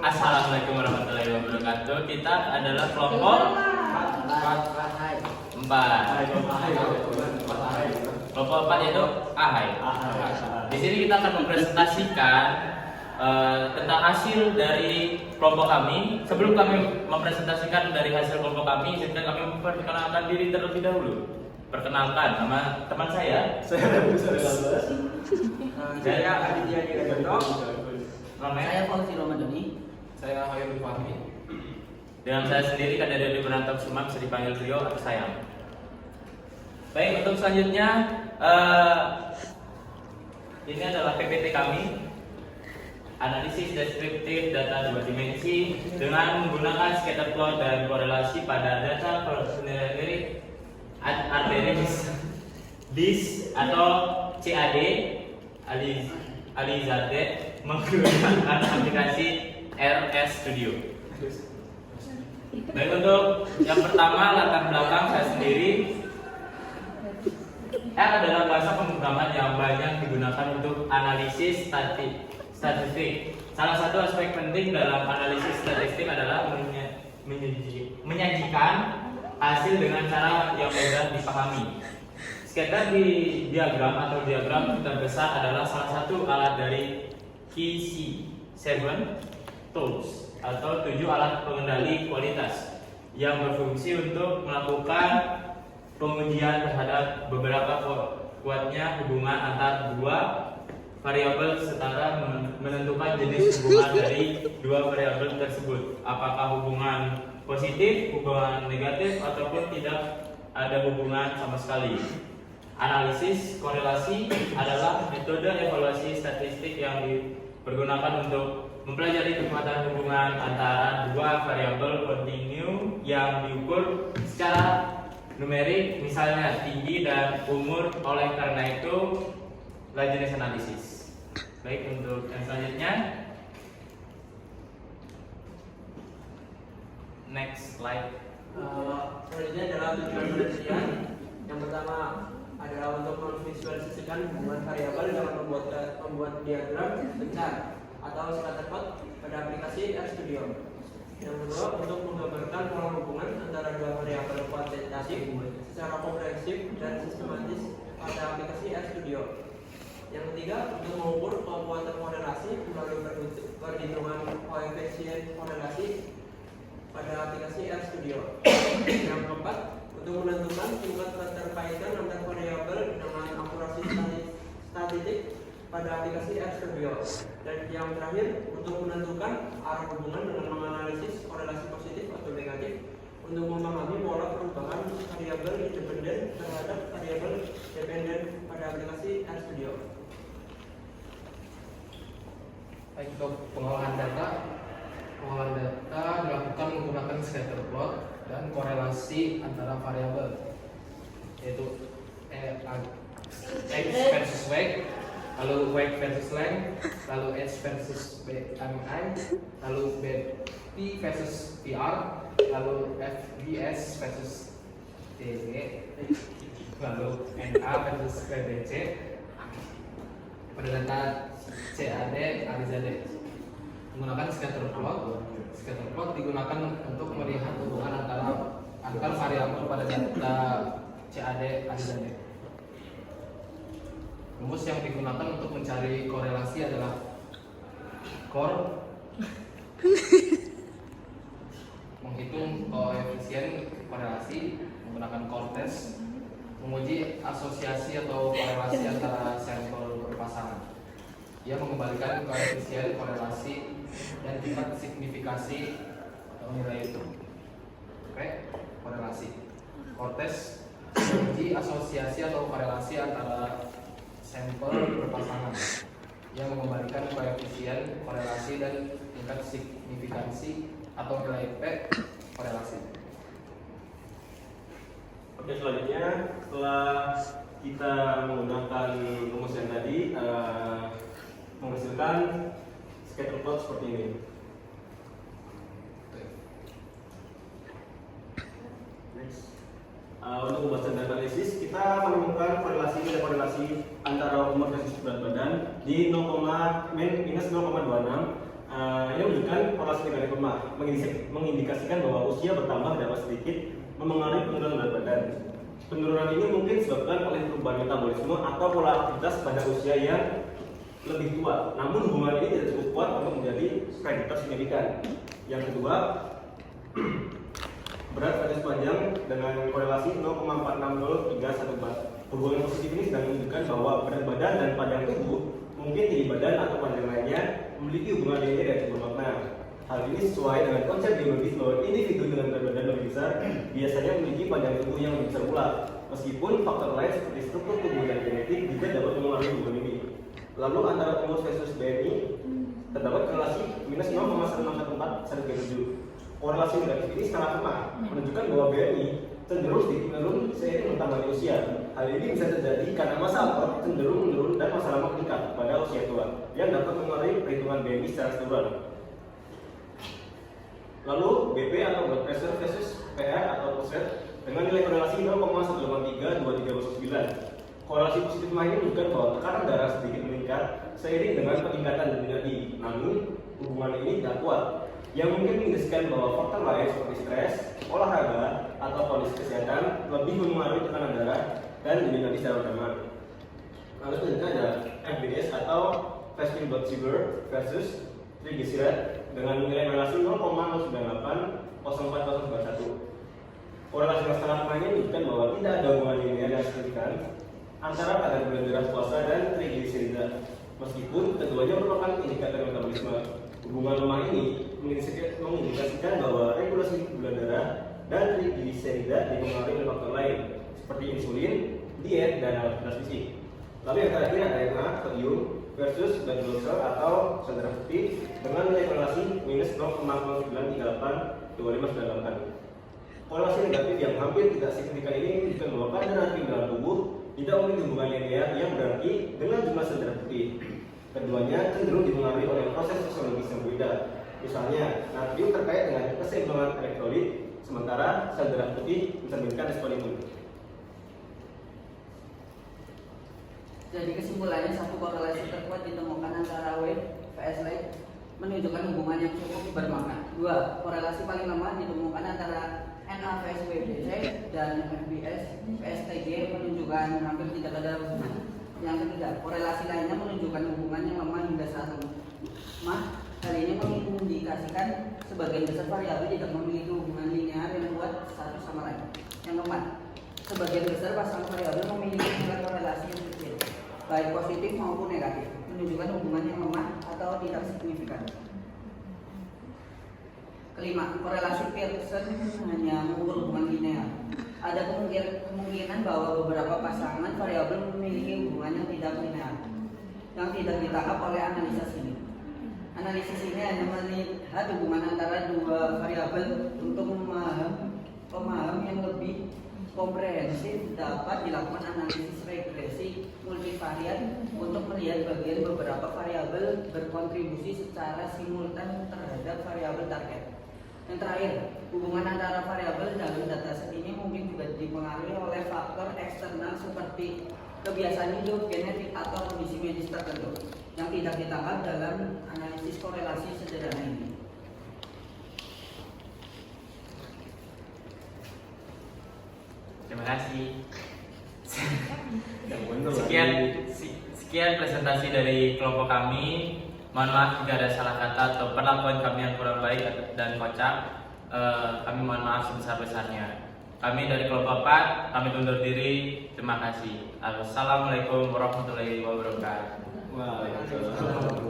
Assalamualaikum warahmatullahi wabarakatuh. Kita adalah kelompok 4. Kelompok 4 itu AHAI. Di sini kita akan mempresentasikan tentang hasil dari kelompok kami. Sebelum kami mempresentasikan dari hasil kelompok kami, izinkan kami memperkenalkan diri terlebih dahulu. Perkenalkan, nama teman saya. Saya Aditya Dikajoto. Saya Fauzi Ramadhani. Saya Hayul Fahmi. Dengan saya sendiri Kadadali Berantau Sumam, bisa dipanggil Rio atau Sayang. Baik, untuk selanjutnya ini adalah PPT kami, analisis deskriptif data 2 dimensi dengan menggunakan scatter plot dan korelasi pada data personality arteries dis atau CAD Alizade menggunakan aplikasi RS Studio. Baik, untuk yang pertama latar belakang saya sendiri. R adalah bahasa pemrograman yang banyak digunakan untuk analisis statistik. Salah satu aspek penting dalam analisis statistik adalah menyajikan hasil dengan cara yang mudah dipahami. Scatter di diagram atau diagram terbesar adalah salah satu alat dari KC7 tools atau 7 alat pengendali kualitas yang berfungsi untuk melakukan pengujian terhadap beberapa kuatnya hubungan antar dua variabel setara menentukan jenis hubungan dari dua variabel tersebut, apakah hubungan positif, hubungan negatif, ataupun tidak ada hubungan sama sekali. Analisis korelasi adalah metode evaluasi statistik yang dipergunakan untuk mempelajari kekuatan hubungan antara dua variabel kontinu yang diukur secara numerik, misalnya tinggi dan umur. Oleh karena itu jenis analisis. Baik, untuk yang selanjutnya, next slide. Selanjutnya adalah tujuan penelitian. Yang pertama adalah untuk memvisualisasikan hubungan variabel dalam membuat diagram bencar atau scatter plot pada aplikasi RStudio. Yang kedua, untuk menggambarkan pola hubungan antara dua variabel kuantitatif secara komprehensif dan sistematis pada aplikasi RStudio. Yang ketiga, untuk mengukur kekuatan korelasi melalui perhitungan koefisien korelasi pada aplikasi RStudio. Yang keempat, untuk menentukan tingkat keterkaitan antar variabel dengan akurasi statistik pada aplikasi RStudio. Dan yang terakhir, untuk menentukan arah hubungan dengan menganalisis korelasi positif atau negatif untuk memahami pola perubahan variabel independen terhadap variabel dependen pada aplikasi RStudio. Baik, untuk pengolahan data dilakukan menggunakan scatter plot dan korelasi antara variabel, yaitu X versus Y, lalu Y versus length, lalu H versus BMI, lalu BP versus PR, lalu FBS versus DG, lalu NA versus PBC pada data CAD Alizade. Menggunakan scatter plot. Scatter plot digunakan untuk melihat hubungan antar variabel pada data CAD Alizade. Rumus yang digunakan untuk mencari korelasi adalah menghitung koefisien korelasi menggunakan core test, menguji asosiasi atau korelasi antara sampel berpasangan. Ia mengembalikan koefisien korelasi dan tingkat signifikasi atau nilai itu. Oke, korelasi. Core test menguji asosiasi atau korelasi antara sampel berpasangan yang mengembalikan koefisien korelasi dan tingkat signifikansi atau nilai P korelasi. Oke, selanjutnya setelah kita menggunakan rumus yang tadi menghasilkan scatter plot seperti ini. Next. Untuk pembahasan data analisis, kita menemukan korelasi antara umur versus berat badan di minus 0,26. Ini menunjukkan korelasi negatif lemah, mengindikasikan bahwa usia bertambah dapat sedikit mempengaruhi penurunan berat badan. Penurunan ini mungkin disebabkan oleh perubahan metabolisme atau pola aktivitas pada usia yang lebih tua. Namun hubungan ini tidak cukup kuat untuk menjadi prediktor signifikan. Yang kedua, berat badan sepanjang dengan korelasi 0,460-314. Hubungan positif ini sedang menunjukkan bahwa berat badan dan panjang tubuh, mungkin tinggi badan atau panjang lainnya, memiliki hubungan linear yang cukup bermakna. Hal ini sesuai dengan konsep biologis bahwa individu dengan berat badan lebih besar biasanya memiliki panjang tubuh yang lebih besar pula. Meskipun faktor lain seperti struktur tubuh dan genetik juga dapat mengaruhi hubungan ini. Lalu antara umur versus BMI terdapat korelasi minus 0,1614/37. Korelasi negatif ini sangat lemah, menunjukkan bahwa BMI cenderung sedikit menurun seiring bertambahnya usia. Hal ini bisa terjadi karena masa otot cenderung menurun dan masa lama meningkat pada usia tua, yang dapat mengaruhi perhitungan BMI secara keseluruhan. Lalu BP atau blood pressure versus PR atau pulse rate dengan nilai korelasi 0,183/2309. Korelasi positif lain ini menunjukkan bahwa tekanan darah sedikit meningkat seiring dengan peningkatan denyut nadi. Namun hubungan ini tidak kuat, yang mungkin mengindikasikan bahwa faktor lain seperti stres, olahraga, atau kondisi kesehatan lebih mempengaruhi tekanan darah dan denyut nadi secara utama. Lalu selanjutnya ada FBS atau fasting blood sugar versus triglyceride dengan nilai korelasi 0,098/0401. Korelasi yang sangat lemah ini menunjukkan bahwa tidak ada hubungan linear yang signifikan antara kadar gula darah puasa dan trigliserida. Meskipun keduanya merupakan indikator metabolisme, hubungan lemah ini mengindikasikan bahwa regulasi gula darah dan trigliserida dipengaruhi oleh faktor lain seperti insulin, diet, dan aktivitas fisik. Lalu yang terakhir ada sodium versus blood glucose atau sel darah putih dengan nilai korelasi minus 0,0938/2598. Korelasi negatif yang hampir tidak signifikan ini menunjukkan bahwa kadar natrium dalam tubuh tidak memiliki hubungan linear yang berarti dengan jumlah sel darah putih. Keduanya cenderung dipengaruhi oleh proses fisiologis yang berbeda. Misalnya, natrium terkait dengan keseimbangan elektrolit, sementara sel darah putih mencerminkan respon imun. Jadi kesimpulannya satu korelasi terkuat ditemukan antara weight vs height menunjukkan hubungan yang cukup bermakna. Dua, korelasi paling lemah ditemukan antara NA vs WBC dan FBS vs TG menunjukkan hampir tidak ada hubungan. Yang ketiga, korelasi lainnya menunjukkan hubungan yang lemah hingga sangat lemah. Hal ini mengindikasikan sebagian besar variabel tidak memiliki hubungan linear yang kuat satu sama lain. Yang keempat, sebagian besar pasangan variabel memiliki nilai korelasi yang kecil, baik positif maupun negatif, menunjukkan hubungan yang lemah atau tidak signifikan. Kelima, korelasi Pearson hanya mengukur hubungan linear. Ada kemungkinan bahwa beberapa pasangan variabel memiliki hubungan yang tidak linear, yang tidak ditangkap oleh analisis ini. Analisis ini hanya melihat hubungan antara dua variabel. Untuk pemahaman yang lebih komprehensif dapat dilakukan analisis regresi multivariat untuk melihat bagian beberapa variabel berkontribusi secara simultan terhadap variabel target. Yang terakhir, hubungan antara variabel dalam dataset ini mungkin juga dipengaruhi oleh faktor eksternal seperti kebiasaan hidup, genetik, atau kondisi medis tertentu yang tidak ditangkap dalam analisis korelasi sederhana ini. Terima kasih. Yang bener Sekian presentasi dari kelompok kami. Mohon maaf jika ada salah kata atau perlakuan kami yang kurang baik dan kocak. Kami mohon maaf sebesar-besarnya. Kami dari kelompok 4, kami undur diri. Terima kasih. Assalamualaikum warahmatullahi wabarakatuh. Waalaikumsalam.